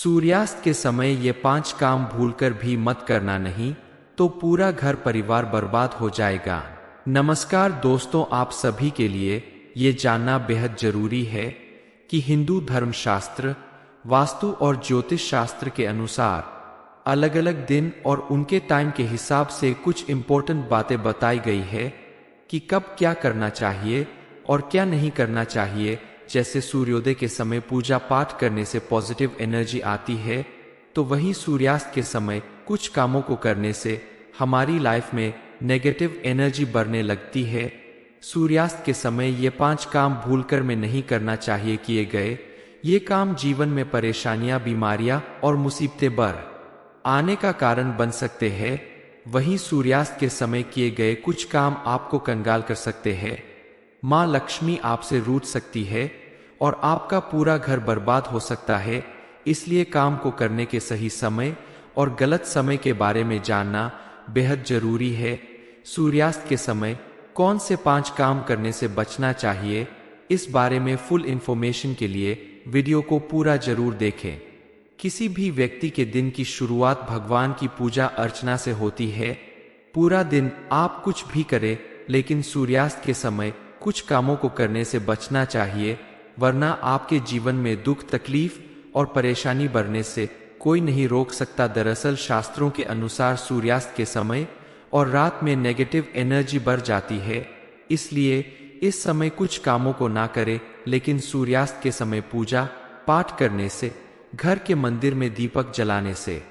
सूर्यास्त के समय ये 5 काम भूलकर भी मत करना, नहीं तो पूरा घर परिवार बर्बाद हो जाएगा। नमस्कार दोस्तों, आप सभी के लिए ये जानना बेहद जरूरी है कि हिंदू धर्मशास्त्र, वास्तु और ज्योतिष शास्त्र के अनुसार अलग अलग दिन और उनके टाइम के हिसाब से कुछ इंपॉर्टेंट बातें बताई गई है कि कब क्या करना चाहिए और क्या नहीं करना चाहिए। जैसे सूर्योदय के समय पूजा पाठ करने से पॉजिटिव एनर्जी आती है, तो वहीं सूर्यास्त के समय कुछ कामों को करने से हमारी लाइफ में नेगेटिव एनर्जी बढ़ने लगती है। सूर्यास्त के समय ये 5 काम भूलकर में नहीं करना चाहिए। किए गए ये काम जीवन में परेशानियां, बीमारियां और मुसीबतें बढ़ आने का कारण बन सकते हैं। वहीं सूर्यास्त के समय किए गए कुछ काम आपको कंगाल कर सकते हैं। माँ लक्ष्मी आपसे रूठ सकती है और आपका पूरा घर बर्बाद हो सकता है। इसलिए काम को करने के सही समय और गलत समय के बारे में जानना बेहद जरूरी है। सूर्यास्त के समय कौन से 5 काम करने से बचना चाहिए, इस बारे में फुल इंफॉर्मेशन के लिए वीडियो को पूरा जरूर देखें। किसी भी व्यक्ति के दिन की शुरुआत भगवान की पूजा अर्चना से होती है। पूरा दिन आप कुछ भी करें, लेकिन सूर्यास्त के समय कुछ कामों को करने से बचना चाहिए, वरना आपके जीवन में दुख, तकलीफ और परेशानी बढ़ने से कोई नहीं रोक सकता। दरअसल शास्त्रों के अनुसार सूर्यास्त के समय और रात में नेगेटिव एनर्जी बढ़ जाती है, इसलिए इस समय कुछ कामों को ना करें। लेकिन सूर्यास्त के समय पूजा पाठ करने से, घर के मंदिर में दीपक जलाने से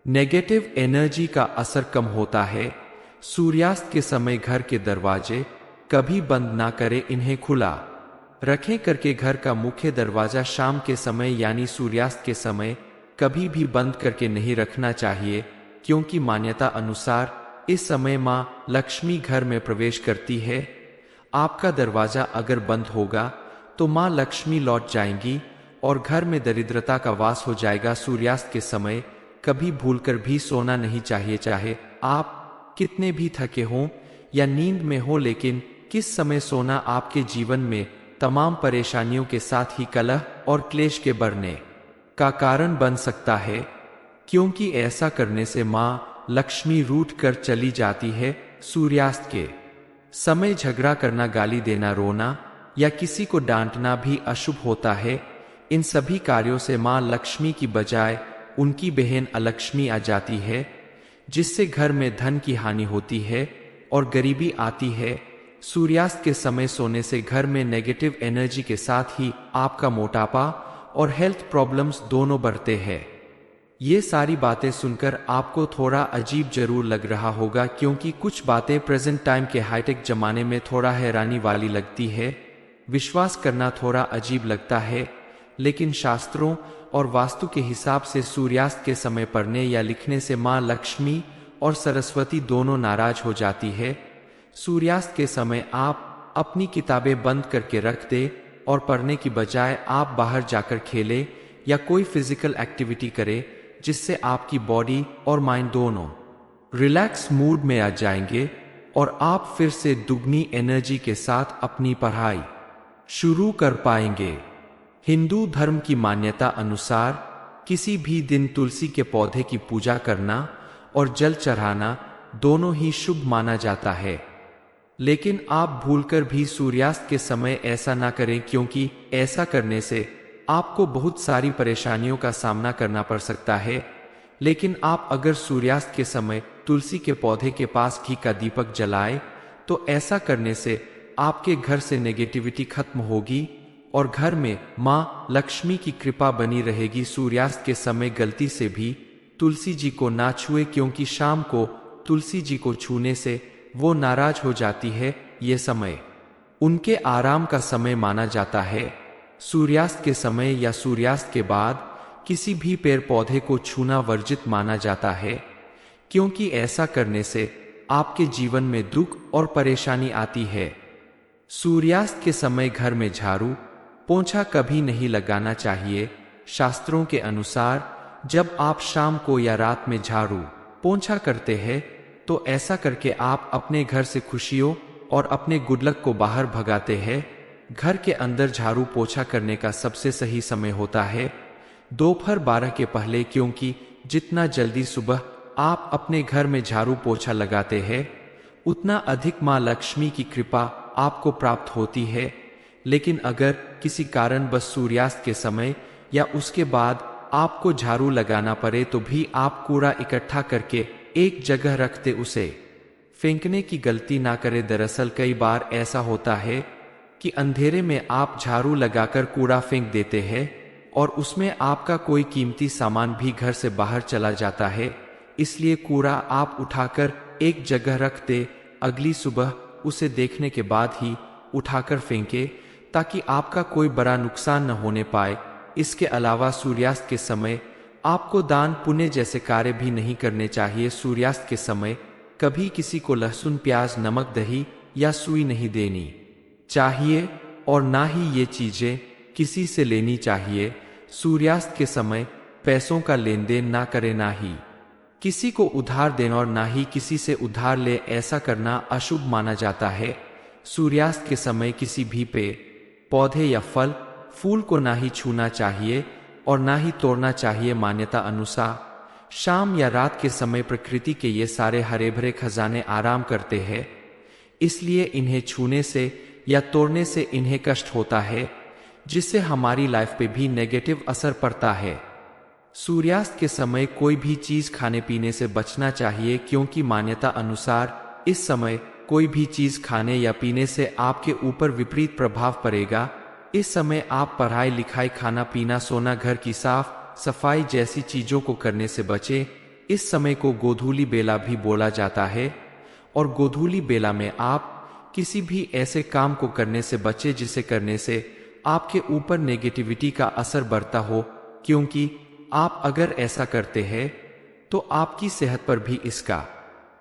नेगेटिव एनर्जी का असर कम होता है। सूर्यास्त के समय घर के दरवाजे कभी बंद ना करें, इन्हें खुला रखें करके घर का मुख्य दरवाजा शाम के समय यानी सूर्यास्त के समय कभी भी बंद करके नहीं रखना चाहिए, क्योंकि मान्यता अनुसार इस समय माँ लक्ष्मी घर में प्रवेश करती है। आपका दरवाजा अगर बंद होगा तो माँ लक्ष्मी लौट जाएंगी और घर में दरिद्रता का वास हो जाएगा। सूर्यास्त के समय कभी भूलकर भी सोना नहीं चाहिए, चाहे आप कितने भी थके हों या नींद में हो। लेकिन किस समय सोना आपके जीवन में तमाम परेशानियों के साथ ही कलह और क्लेश के बढ़ने का कारण बन सकता है, क्योंकि ऐसा करने से माँ लक्ष्मी रूठ कर चली जाती है। सूर्यास्त के समय झगड़ा करना, गाली देना, रोना या किसी को डांटना भी अशुभ होता है। इन सभी कार्यों से माँ लक्ष्मी की बजाय उनकी बहन अलक्ष्मी आ जाती है, जिससे घर में धन की हानि होती है और गरीबी आती है। सूर्यास्त के समय सोने से घर में नेगेटिव एनर्जी के साथ ही आपका मोटापा और हेल्थ प्रॉब्लम्स दोनों बढ़ते हैं। ये सारी बातें सुनकर आपको थोड़ा अजीब जरूर लग रहा होगा, क्योंकि कुछ बातें प्रेजेंट टाइम के हाईटेक जमाने में थोड़ा हैरानी वाली लगती है। विश्वास करना थोड़ा अजीब लगता है, लेकिन शास्त्रों और वास्तु के हिसाब से सूर्यास्त के समय पढ़ने या लिखने से माँ लक्ष्मी और सरस्वती दोनों नाराज हो जाती है। सूर्यास्त के समय आप अपनी किताबें बंद करके रख दे और पढ़ने की बजाय आप बाहर जाकर खेलें या कोई फिजिकल एक्टिविटी करें, जिससे आपकी बॉडी और माइंड दोनों रिलैक्स मूड में आ जाएंगे और आप फिर से दुगनी एनर्जी के साथ अपनी पढ़ाई शुरू कर पाएंगे। हिंदू धर्म की मान्यता अनुसार किसी भी दिन तुलसी के पौधे की पूजा करना और जल चढ़ाना दोनों ही शुभ माना जाता है। लेकिन आप भूलकर भी सूर्यास्त के समय ऐसा ना करें, क्योंकि ऐसा करने से आपको बहुत सारी परेशानियों का सामना करना पड़ सकता है। लेकिन आप अगर सूर्यास्त के समय तुलसी के पौधे के पास घी का दीपक जलाए, तो ऐसा करने से आपके घर से नेगेटिविटी खत्म होगी और घर में माँ लक्ष्मी की कृपा बनी रहेगी। सूर्यास्त के समय गलती से भी तुलसी जी को ना छुए, क्योंकि शाम को तुलसी जी को छूने से वो नाराज हो जाती है। ये समय उनके आराम का समय माना जाता है। सूर्यास्त के समय या सूर्यास्त के बाद किसी भी पेड़ पौधे को छूना वर्जित माना जाता है, क्योंकि ऐसा करने से आपके जीवन में दुख और परेशानी आती है। सूर्यास्त के समय घर में झाड़ू पोंछा कभी नहीं लगाना चाहिए। शास्त्रों के अनुसार जब आप शाम को या रात में झाड़ू पोंछा करते हैं, तो ऐसा करके आप अपने घर से खुशियों और अपने गुडलक को बाहर भगाते हैं। घर के अंदर झाड़ू पोछा करने का सबसे सही समय होता है दोपहर 12 के पहले, क्योंकि जितना जल्दी सुबह आप अपने घर में झाड़ू पोछा लगाते हैं उतना अधिक माँ लक्ष्मी की कृपा आपको प्राप्त होती है। लेकिन अगर किसी कारण बस सूर्यास्त के समय या उसके बाद आपको झाड़ू लगाना पड़े तो भी आप कूड़ा इकट्ठा करके एक जगह रखते उसे फेंकने की गलती ना करें। दरअसल कई बार ऐसा होता है कि अंधेरे में आप झाड़ू लगाकर कूड़ा फेंक देते हैं और उसमें आपका कोई कीमती सामान भी घर से बाहर चला जाता है। इसलिए कूड़ा आप उठाकर एक जगह रख दे, अगली सुबह उसे देखने के बाद ही उठाकर फेंके ताकि आपका कोई बड़ा नुकसान न होने पाए। इसके अलावा सूर्यास्त के समय आपको दान पुण्य जैसे कार्य भी नहीं करने चाहिए। सूर्यास्त के समय कभी किसी को लहसुन, प्याज, नमक, दही या सुई नहीं देनी चाहिए और ना ही ये चीजें किसी से लेनी चाहिए। सूर्यास्त के समय पैसों का लेन देन ना करें, ना ही किसी को उधार देना और ना ही किसी से उधार ले, ऐसा करना अशुभ माना जाता है। सूर्यास्त के समय किसी भी पेड़, पौधे या फल फूल को ना ही छूना चाहिए और ना ही तोड़ना चाहिए। मान्यता अनुसार शाम या रात के समय प्रकृति के ये सारे हरे भरे खजाने आराम करते हैं, इसलिए इन्हें छूने से या तोड़ने से इन्हें कष्ट होता है, जिससे हमारी लाइफ पे भी नेगेटिव असर पड़ता है। सूर्यास्त के समय कोई भी चीज खाने पीने से बचना चाहिए, क्योंकि मान्यता अनुसार इस समय कोई भी चीज खाने या पीने से आपके ऊपर विपरीत प्रभाव पड़ेगा। इस समय आप पढ़ाई लिखाई, खाना पीना, सोना, घर की साफ सफाई जैसी चीजों को करने से बचें। इस समय को गोधूली बेला भी बोला जाता है और गोधूली बेला में आप किसी भी ऐसे काम को करने से बचें जिसे करने से आपके ऊपर नेगेटिविटी का असर बढ़ता हो, क्योंकि आप अगर ऐसा करते हैं तो आपकी सेहत पर भी इसका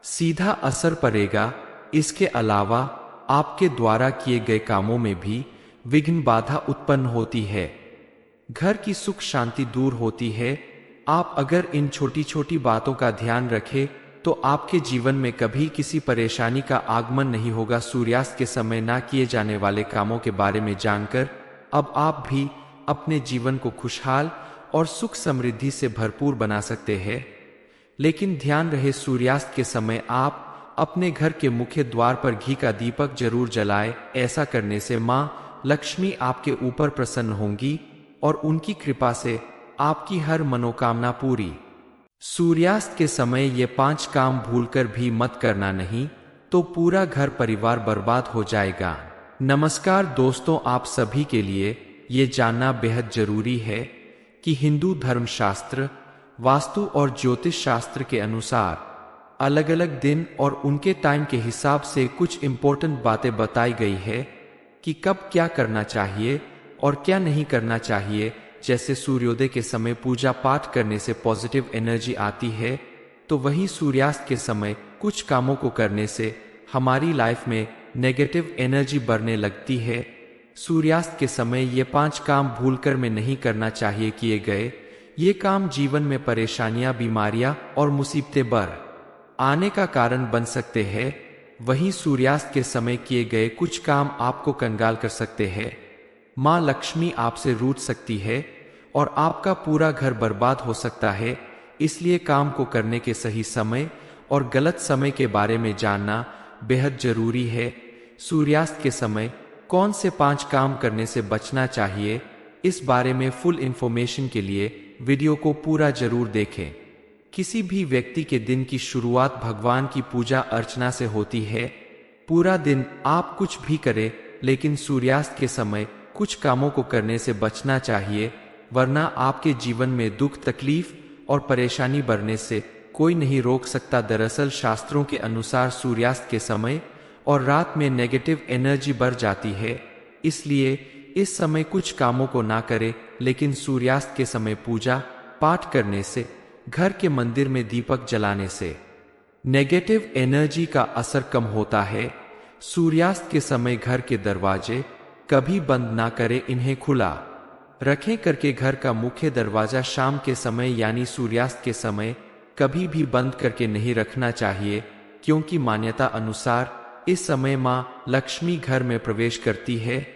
सीधा असर पड़ेगा। इसके अलावा आपके द्वारा किए गए कामों में भी विघ्न, बाधा उत्पन्न होती है, घर की सुख शांति दूर होती है। आप अगर इन छोटी छोटी बातों का ध्यान रखें तो आपके जीवन में कभी किसी परेशानी का आगमन नहीं होगा। सूर्यास्त के समय ना किए जाने वाले कामों के बारे में जानकर अब आप भी अपने जीवन को खुशहाल और सुख समृद्धि से भरपूर बना सकते हैं। लेकिन ध्यान रहे, सूर्यास्त के समय आप अपने घर के मुख्य द्वार पर घी का दीपक जरूर जलाएं। ऐसा करने से माँ लक्ष्मी आपके ऊपर प्रसन्न होंगी और उनकी कृपा से आपकी हर मनोकामना पूरी। सूर्यास्त के समय ये 5 काम भूलकर भी मत करना, नहीं तो पूरा घर परिवार बर्बाद हो जाएगा। नमस्कार दोस्तों, आप सभी के लिए ये जानना बेहद जरूरी है कि हिंदू धर्मशास्त्र, वास्तु और ज्योतिष शास्त्र के अनुसार अलग अलग दिन और उनके टाइम के हिसाब से कुछ इंपॉर्टेंट बातें बताई गई है कि कब क्या करना चाहिए और क्या नहीं करना चाहिए। जैसे सूर्योदय के समय पूजा पाठ करने से पॉजिटिव एनर्जी आती है, तो वहीं सूर्यास्त के समय कुछ कामों को करने से हमारी लाइफ में नेगेटिव एनर्जी बढ़ने लगती है। सूर्यास्त के समय ये 5 काम भूलकर में नहीं करना चाहिए। किए गए ये काम जीवन में परेशानियां, बीमारियां और मुसीबतें बढ़ आने का कारण बन सकते हैं। वहीं सूर्यास्त के समय किए गए कुछ काम आपको कंगाल कर सकते हैं। माँ लक्ष्मी आपसे रूठ सकती है और आपका पूरा घर बर्बाद हो सकता है। इसलिए काम को करने के सही समय और गलत समय के बारे में जानना बेहद जरूरी है। सूर्यास्त के समय कौन से 5 काम करने से बचना चाहिए, इस बारे में फुल इंफॉर्मेशन के लिए वीडियो को पूरा जरूर देखें। किसी भी व्यक्ति के दिन की शुरुआत भगवान की पूजा अर्चना से होती है। पूरा दिन आप कुछ भी करें, लेकिन सूर्यास्त के समय कुछ कामों को करने से बचना चाहिए, वरना आपके जीवन में दुख, तकलीफ और परेशानी बढ़ने से कोई नहीं रोक सकता। दरअसल शास्त्रों के अनुसार सूर्यास्त के समय और रात में नेगेटिव एनर्जी बढ़ जाती है, इसलिए इस समय कुछ कामों को ना करें। लेकिन सूर्यास्त के समय पूजा पाठ करने से, घर के मंदिर में दीपक जलाने से नेगेटिव एनर्जी का असर कम होता है। सूर्यास्त के समय घर के दरवाजे कभी बंद ना करें, इन्हें खुला रखें करके घर का मुख्य दरवाजा शाम के समय यानी सूर्यास्त के समय कभी भी बंद करके नहीं रखना चाहिए, क्योंकि मान्यता अनुसार इस समय माँ लक्ष्मी घर में प्रवेश करती है।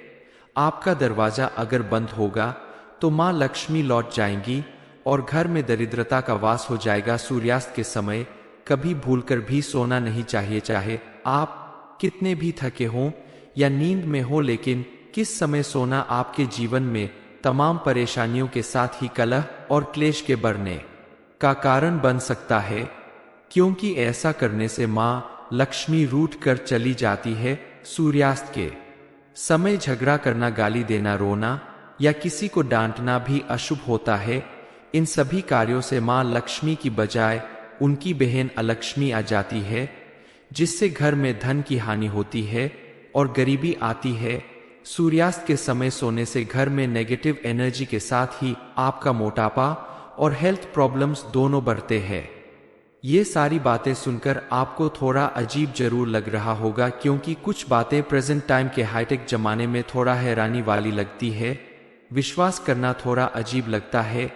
आपका दरवाजा अगर बंद होगा तो माँ लक्ष्मी लौट जाएंगी और घर में दरिद्रता का वास हो जाएगा। सूर्यास्त के समय कभी भूलकर भी सोना नहीं चाहिए, चाहे आप कितने भी थके हों या नींद में हो, लेकिन किस समय सोना आपके जीवन में तमाम परेशानियों के साथ ही कलह और क्लेश के बढ़ने का कारण बन सकता है, क्योंकि ऐसा करने से माँ लक्ष्मी रूठ कर चली जाती है। सूर्यास्त के समय झगड़ा करना, गाली देना, रोना या किसी को डांटना भी अशुभ होता है। इन सभी कार्यों से माँ लक्ष्मी की बजाय उनकी बहन अलक्ष्मी आ जाती है, जिससे घर में धन की हानि होती है और गरीबी आती है। सूर्यास्त के समय सोने से घर में नेगेटिव एनर्जी के साथ ही आपका मोटापा और हेल्थ प्रॉब्लम्स दोनों बढ़ते हैं। ये सारी बातें सुनकर आपको थोड़ा अजीब जरूर लग रहा होगा, क्योंकि कुछ बातें प्रेजेंट टाइम के हाईटेक जमाने में थोड़ा हैरानी वाली लगती है, विश्वास करना थोड़ा अजीब लगता है,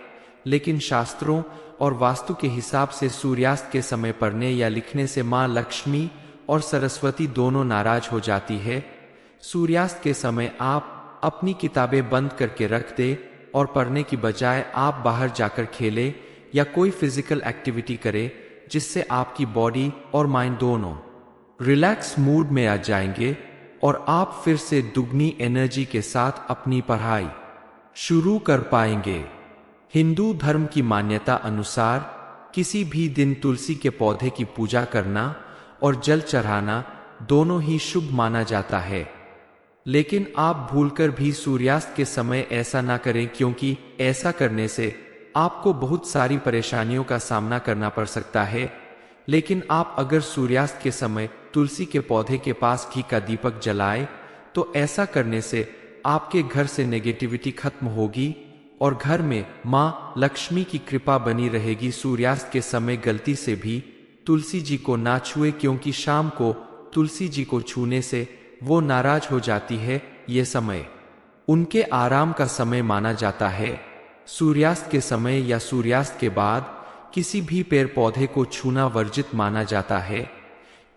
लेकिन शास्त्रों और वास्तु के हिसाब से सूर्यास्त के समय पढ़ने या लिखने से माँ लक्ष्मी और सरस्वती दोनों नाराज हो जाती है। सूर्यास्त के समय आप अपनी किताबें बंद करके रख दे और पढ़ने की बजाय आप बाहर जाकर खेले या कोई फिजिकल एक्टिविटी करे, जिससे आपकी बॉडी और माइंड दोनों रिलैक्स मूड में आ जाएंगे और आप फिर से दुगनी एनर्जी के साथ अपनी पढ़ाई शुरू कर पाएंगे। हिंदू धर्म की मान्यता अनुसार किसी भी दिन तुलसी के पौधे की पूजा करना और जल चढ़ाना दोनों ही शुभ माना जाता है, लेकिन आप भूलकर भी सूर्यास्त के समय ऐसा ना करें, क्योंकि ऐसा करने से आपको बहुत सारी परेशानियों का सामना करना पड़ सकता है। लेकिन आप अगर सूर्यास्त के समय तुलसी के पौधे के पास घी का दीपक जलाए, तो ऐसा करने से आपके घर से नेगेटिविटी खत्म होगी और घर में माँ लक्ष्मी की कृपा बनी रहेगी। सूर्यास्त के समय गलती से भी तुलसी जी को ना छुए, क्योंकि शाम को तुलसी जी को छूने से वो नाराज हो जाती है। ये समय उनके आराम का समय माना जाता है। सूर्यास्त के समय या सूर्यास्त के बाद किसी भी पेड़ पौधे को छूना वर्जित माना जाता है,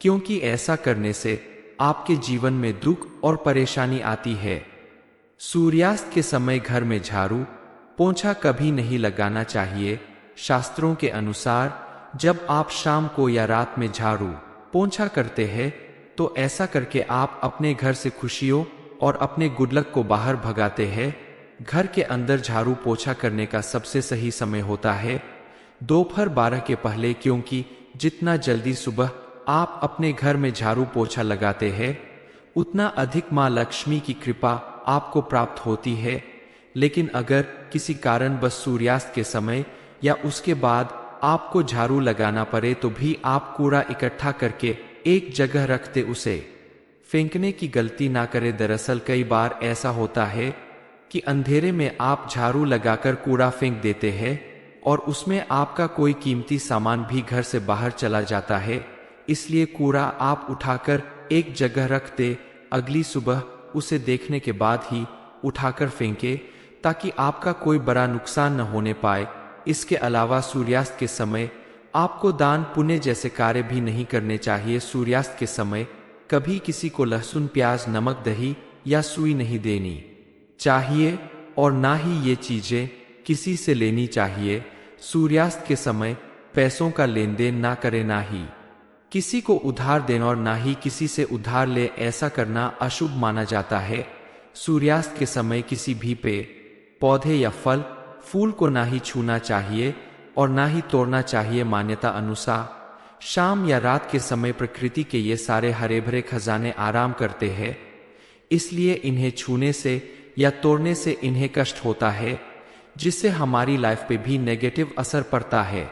क्योंकि ऐसा करने से आपके जीवन में दुख और परेशानी आती है। सूर्यास्त के समय घर में झाड़ू पोंछा कभी नहीं लगाना चाहिए। शास्त्रों के अनुसार जब आप शाम को या रात में झाड़ू पोंछा करते हैं, तो ऐसा करके आप अपने घर से खुशियों और अपने गुडलक को बाहर भगाते हैं। घर के अंदर झाड़ू पोछा करने का सबसे सही समय होता है दोपहर 12 के पहले, क्योंकि जितना जल्दी सुबह आप अपने घर में झाड़ू पोछा लगाते हैं, उतना अधिक माँ लक्ष्मी की कृपा आपको प्राप्त होती है। लेकिन अगर किसी कारण बस सूर्यास्त के समय या उसके बाद आपको झाड़ू लगाना पड़े, तो भी आप कूड़ा इकट्ठा करके एक जगह रखते उसे फेंकने की गलती ना करें। दरअसल कई बार ऐसा होता है कि अंधेरे में आप झाड़ू लगाकर कूड़ा फेंक देते हैं और उसमें आपका कोई कीमती सामान भी घर से बाहर चला जाता है। इसलिए कूड़ा आप उठाकर एक जगह रख दे, अगली सुबह उसे देखने के बाद ही उठाकर फेंके, ताकि आपका कोई बड़ा नुकसान न होने पाए। इसके अलावा सूर्यास्त के समय आपको दान पुण्य जैसे कार्य भी नहीं करने चाहिए। सूर्यास्त के समय कभी किसी को लहसुन, प्याज, नमक, दही या सुई नहीं देनी चाहिए और ना ही ये चीजें किसी से लेनी चाहिए। सूर्यास्त के समय पैसों का लेन देन ना करें, ना ही किसी को उधार देना और ना ही किसी से उधार ले। ऐसा करना अशुभ माना जाता है। सूर्यास्त के समय किसी भी पेड़ पौधे या फल फूल को ना ही छूना चाहिए और ना ही तोड़ना चाहिए। मान्यता अनुसार शाम या रात के समय प्रकृति के ये सारे हरे भरे खजाने आराम करते हैं, इसलिए इन्हें छूने से या तोड़ने से इन्हें कष्ट होता है, जिससे हमारी लाइफ पे भी नेगेटिव असर पड़ता है।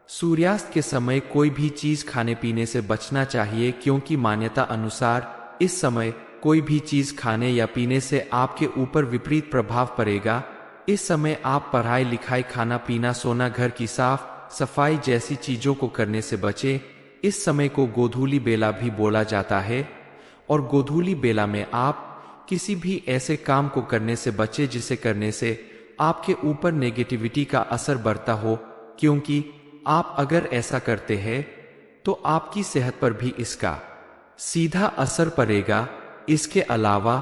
सूर्यास्त के समय कोई भी चीज खाने पीने से बचना चाहिए, क्योंकि मान्यता अनुसार इस समय कोई भी चीज खाने या पीने से आपके ऊपर विपरीत प्रभाव पड़ेगा। इस समय आप पढ़ाई लिखाई, खाना पीना, सोना, घर की साफ सफाई जैसी चीजों को करने से बचें। इस समय को गोधूली बेला भी बोला जाता है और गोधूली बेला में आप किसी भी ऐसे काम को करने से बचें जिसे करने से आपके ऊपर नेगेटिविटी का असर बढ़ता हो, क्योंकि आप अगर ऐसा करते हैं तो आपकी सेहत पर भी इसका सीधा असर पड़ेगा। इसके अलावा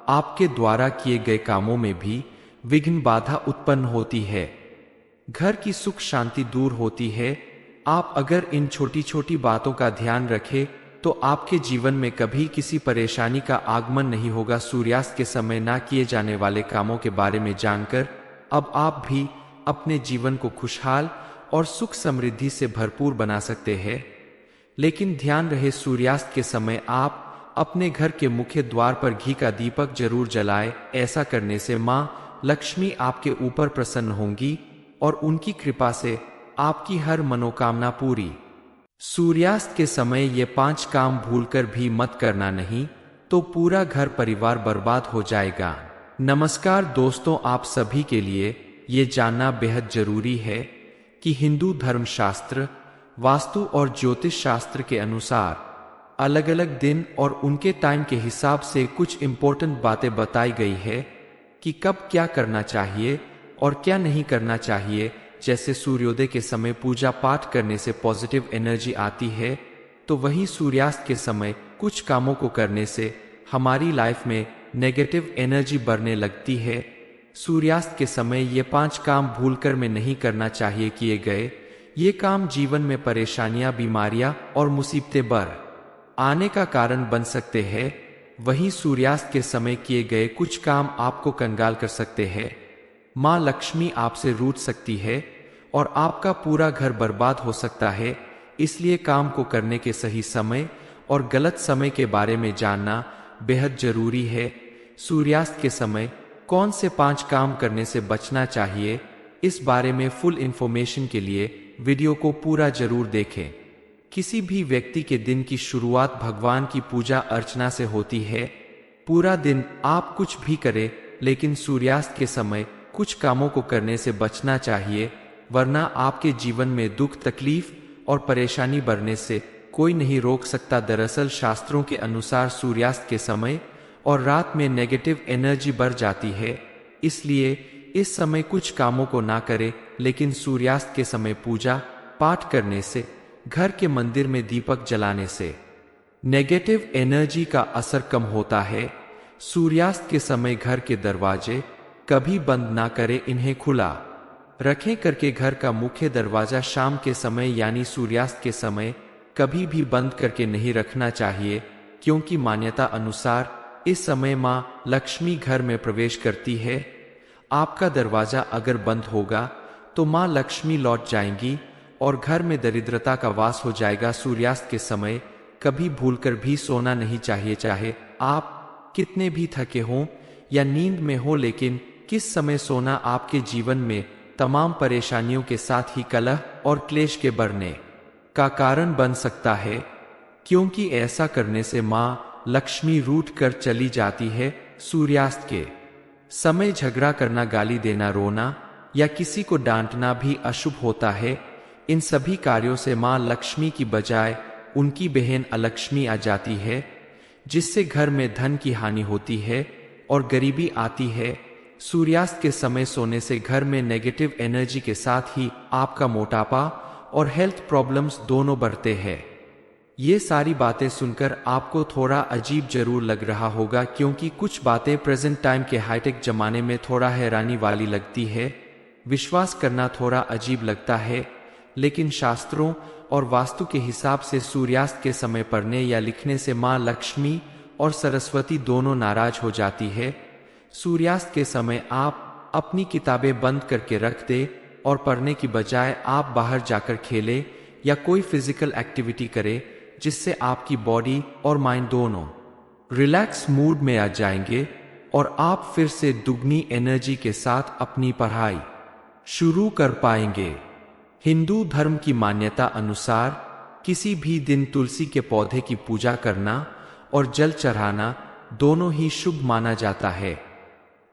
आपके द्वारा किए गए कामों में भी विघ्न बाधा उत्पन्न होती है, घर की सुख शांति दूर होती है। आप अगर इन छोटी छोटी बातों का ध्यान रखें तो आपके जीवन में कभी किसी परेशानी का आगमन नहीं होगा। सूर्यास्त के समय ना किए जाने वाले कामों के बारे में जानकर अब आप भी अपने जीवन को खुशहाल और सुख समृद्धि से भरपूर बना सकते हैं। लेकिन ध्यान रहे, सूर्यास्त के समय आप अपने घर के मुख्य द्वार पर घी का दीपक जरूर जलाएं। ऐसा करने से मां लक्ष्मी आपके ऊपर प्रसन्न होंगी और उनकी कृपा से आपकी हर मनोकामना पूरी। सूर्यास्त के समय ये 5 काम भूलकर भी मत करना, नहीं तो पूरा घर परिवार बर्बाद हो जाएगा। नमस्कार दोस्तों, आप सभी के लिए ये जानना बेहद जरूरी है कि हिंदू धर्मशास्त्र, वास्तु और ज्योतिष शास्त्र के अनुसार अलग अलग दिन और उनके टाइम के हिसाब से कुछ इंपॉर्टेंट बातें बताई गई है कि कब क्या करना चाहिए और क्या नहीं करना चाहिए। जैसे सूर्योदय के समय पूजा पाठ करने से पॉजिटिव एनर्जी आती है, तो वहीं सूर्यास्त के समय कुछ कामों को करने से हमारी लाइफ में नेगेटिव एनर्जी बढ़ने लगती है। सूर्यास्त के समय ये 5 काम भूलकर में नहीं करना चाहिए। किए गए ये काम जीवन में परेशानियां, बीमारियां और मुसीबतें बढ़ आने का कारण बन सकते हैं। वहीं सूर्यास्त के समय किए गए कुछ काम आपको कंगाल कर सकते हैं। मां लक्ष्मी आपसे रूठ सकती है और आपका पूरा घर बर्बाद हो सकता है। इसलिए काम को करने के सही समय और गलत समय के बारे में जानना बेहद जरूरी है। सूर्यास्त के समय कौन से 5 काम करने से बचना चाहिए, इस बारे में फुल इंफॉर्मेशन के लिए वीडियो को पूरा जरूर देखें। किसी भी व्यक्ति के दिन की शुरुआत भगवान की पूजा अर्चना से होती है। पूरा दिन आप कुछ भी करें, लेकिन सूर्यास्त के समय कुछ कामों को करने से बचना चाहिए, वरना आपके जीवन में दुख, तकलीफ और परेशानी बढ़ने से कोई नहीं रोक सकता। दरअसल शास्त्रों के अनुसार सूर्यास्त के समय और रात में नेगेटिव एनर्जी बढ़ जाती है, इसलिए इस समय कुछ कामों को ना करें। लेकिन सूर्यास्त के समय पूजा पाठ करने से, घर के मंदिर में दीपक जलाने से नेगेटिव एनर्जी का असर कम होता है। सूर्यास्त के समय घर के दरवाजे कभी बंद ना करें, इन्हें खुला रखें करके घर का मुख्य दरवाजा शाम के समय यानी सूर्यास्त के समय कभी भी बंद करके नहीं रखना चाहिए, क्योंकि मान्यता अनुसार इस समय मां लक्ष्मी घर में प्रवेश करती है। आपका दरवाजा अगर बंद होगा तो मां लक्ष्मी लौट जाएंगी और घर में दरिद्रता का वास हो जाएगा। सूर्यास्त के समय कभी भूलकर भी सोना नहीं चाहिए, चाहे आप कितने भी थके हों या नींद में हो। लेकिन किस समय सोना आपके जीवन में तमाम परेशानियों के साथ ही कलह और क्लेश के बढ़ने का कारण बन सकता है, क्योंकि ऐसा करने से मां लक्ष्मी रूठ कर चली जाती है। सूर्यास्त के समय झगड़ा करना, गाली देना, रोना या किसी को डांटना भी अशुभ होता है। इन सभी कार्यों से मां लक्ष्मी की बजाय उनकी बहन अलक्ष्मी आ जाती है, जिससे घर में धन की हानि होती है और गरीबी आती है। सूर्यास्त के समय सोने से घर में नेगेटिव एनर्जी के साथ ही आपका मोटापा और हेल्थ प्रॉब्लम्स दोनों बढ़ते हैं। ये सारी बातें सुनकर आपको थोड़ा अजीब जरूर लग रहा होगा, क्योंकि कुछ बातें प्रेजेंट टाइम के हाईटेक जमाने में थोड़ा हैरानी वाली लगती है। विश्वास करना थोड़ा अजीब लगता है, लेकिन शास्त्रों और वास्तु के हिसाब से सूर्यास्त के समय पढ़ने या लिखने से मां लक्ष्मी और सरस्वती दोनों नाराज हो जाती है। सूर्यास्त के समय आप अपनी किताबें बंद करके रख दे और पढ़ने की बजाय आप बाहर जाकर खेलें या कोई फिजिकल एक्टिविटी करें, जिससे आपकी बॉडी और माइंड दोनों रिलैक्स मूड में आ जाएंगे और आप फिर से दुगनी एनर्जी के साथ अपनी पढ़ाई शुरू कर पाएंगे। हिंदू धर्म की मान्यता अनुसार किसी भी दिन तुलसी के पौधे की पूजा करना और जल चढ़ाना दोनों ही शुभ माना जाता है।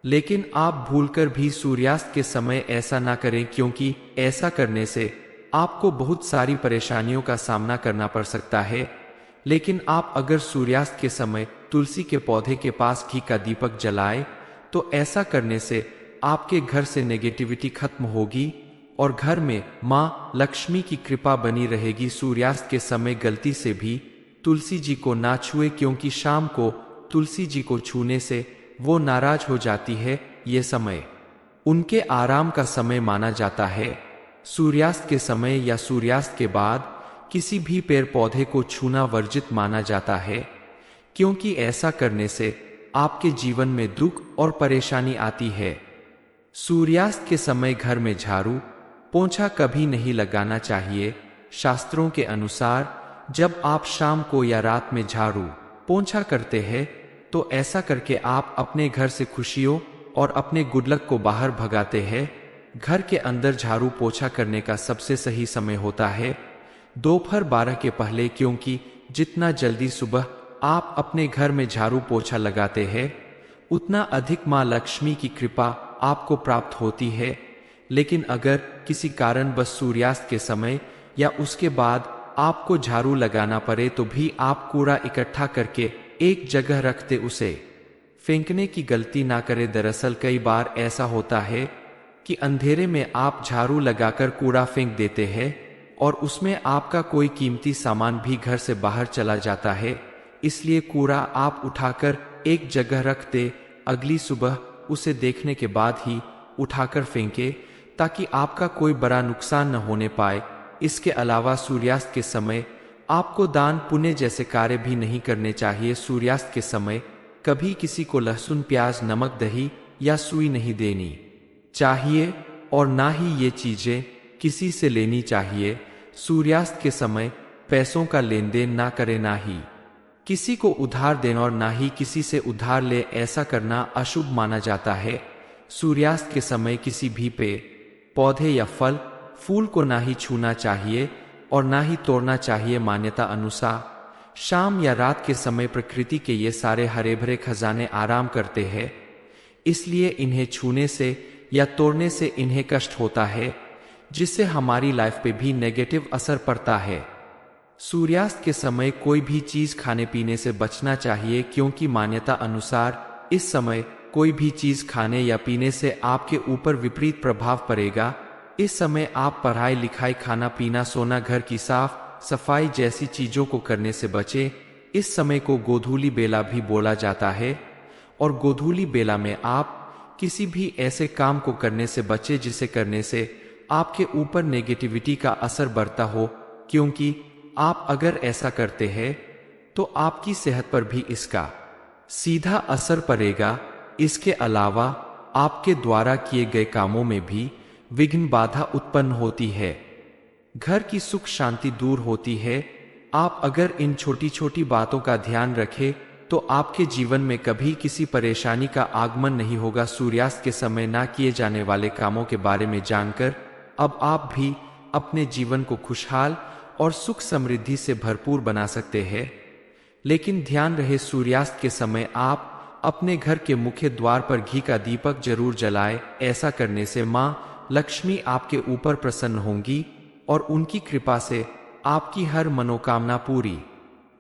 लेकिन आप भूलकर भी सूर्यास्त के समय ऐसा ना करें, क्योंकि ऐसा करने से आपको बहुत सारी परेशानियों का सामना करना पड़ सकता है। लेकिन आप अगर सूर्यास्त के समय तुलसी के पौधे के पास घी का दीपक जलाए, तो ऐसा करने से आपके घर से नेगेटिविटी खत्म होगी और घर में मां लक्ष्मी की कृपा बनी रहेगी। सूर्यास्त के समय गलती से भी तुलसी जी को ना छुए, क्योंकि शाम को तुलसी जी को छूने से वो नाराज हो जाती है। ये समय उनके आराम का समय माना जाता है। सूर्यास्त के समय या सूर्यास्त के बाद किसी भी पेड़ पौधे को छूना वर्जित माना जाता है, क्योंकि ऐसा करने से आपके जीवन में दुख और परेशानी आती है। सूर्यास्त के समय घर में झाड़ू पोंछा कभी नहीं लगाना चाहिए। शास्त्रों के अनुसार जब आप शाम को या रात में झाड़ू पोंछा करते हैं तो ऐसा करके आप अपने घर से खुशियों और अपने गुडलक को बाहर भगाते हैं। घर के अंदर झाड़ू पोंछा करने का सबसे सही समय होता है दोपहर 12 के पहले, क्योंकि जितना जल्दी सुबह आप अपने घर में झाड़ू पोंछा लगाते हैं उतना अधिक मां लक्ष्मी की कृपा आपको प्राप्त होती है। लेकिन अगर किसी कारण बस सूर्यास्त के समय या उसके बाद आपको झाड़ू लगाना पड़े तो भी आप कूड़ा इकट्ठा करके एक जगह रखते उसे फेंकने की गलती ना करें। दरअसल कई बार ऐसा होता है कि अंधेरे में आप झाड़ू लगाकर कूड़ा फेंक देते हैं और उसमें आपका कोई कीमती सामान भी घर से बाहर चला जाता है। इसलिए कूड़ा आप उठाकर एक जगह रख दे, अगली सुबह उसे देखने के बाद ही उठाकर फेंके, ताकि आपका कोई बड़ा नुकसान न होने पाए। इसके अलावा सूर्यास्त के समय आपको दान पुण्य जैसे कार्य भी नहीं करने चाहिए। सूर्यास्त के समय कभी किसी को लहसुन प्याज नमक दही या सुई नहीं देनी चाहिए और ना ही ये चीजें किसी से लेनी चाहिए। सूर्यास्त के समय पैसों का लेन देन ना करें, ना ही किसी को उधार देना और ना ही किसी से उधार ले। ऐसा करना अशुभ माना जाता है। सूर्यास्त के समय किसी भी पेड़ पौधे या फल फूल को ना ही छूना चाहिए और ना ही तोड़ना चाहिए। मान्यता अनुसार शाम या रात के समय प्रकृति के ये सारे हरे भरे खजाने आराम करते हैं, इसलिए इन्हें छूने से या तोड़ने से इन्हें कष्ट होता है, जिससे हमारी लाइफ पे भी नेगेटिव असर पड़ता है। सूर्यास्त के समय कोई भी चीज खाने पीने से बचना चाहिए, क्योंकि मान्यता अनुसार इस समय कोई भी चीज खाने या पीने से आपके ऊपर विपरीत प्रभाव पड़ेगा। इस समय आप पढ़ाई लिखाई खाना पीना सोना घर की साफ सफाई जैसी चीजों को करने से बचे। इस समय को गोधूली बेला भी बोला जाता है और गोधूली बेला में आप किसी भी ऐसे काम को करने से बचे जिसे करने से आपके ऊपर नेगेटिविटी का असर बढ़ता हो, क्योंकि आप अगर ऐसा करते हैं तो आपकी सेहत पर भी इसका सीधा असर पड़ेगा। इसके अलावा आपके द्वारा किए गए कामों में भी विघ्न बाधा उत्पन्न होती है, घर की सुख शांति दूर होती है। आप अगर इन छोटी छोटी बातों का ध्यान रखें तो आपके जीवन में कभी किसी परेशानी का आगमन नहीं होगा। सूर्यास्त के समय ना किए जाने वाले कामों के बारे में जानकर अब आप भी अपने जीवन को खुशहाल और सुख समृद्धि से भरपूर बना सकते हैं। लेकिन ध्यान रहे, सूर्यास्त के समय आप अपने घर के मुख्य द्वार पर घी का दीपक जरूर जलाएं। ऐसा करने से मां लक्ष्मी आपके ऊपर प्रसन्न होंगी और उनकी कृपा से आपकी हर मनोकामना पूरी।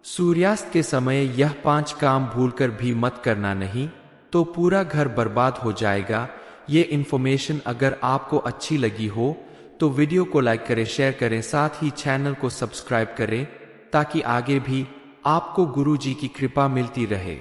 सूर्यास्त के समय यह 5 काम भूलकर भी मत करना, नहीं तो पूरा घर बर्बाद हो जाएगा। ये इन्फॉर्मेशन अगर आपको अच्छी लगी हो तो वीडियो को लाइक करें, शेयर करें, साथ ही चैनल को सब्सक्राइब करें, ताकि आगे भी आपको गुरु जी की कृपा मिलती रहे।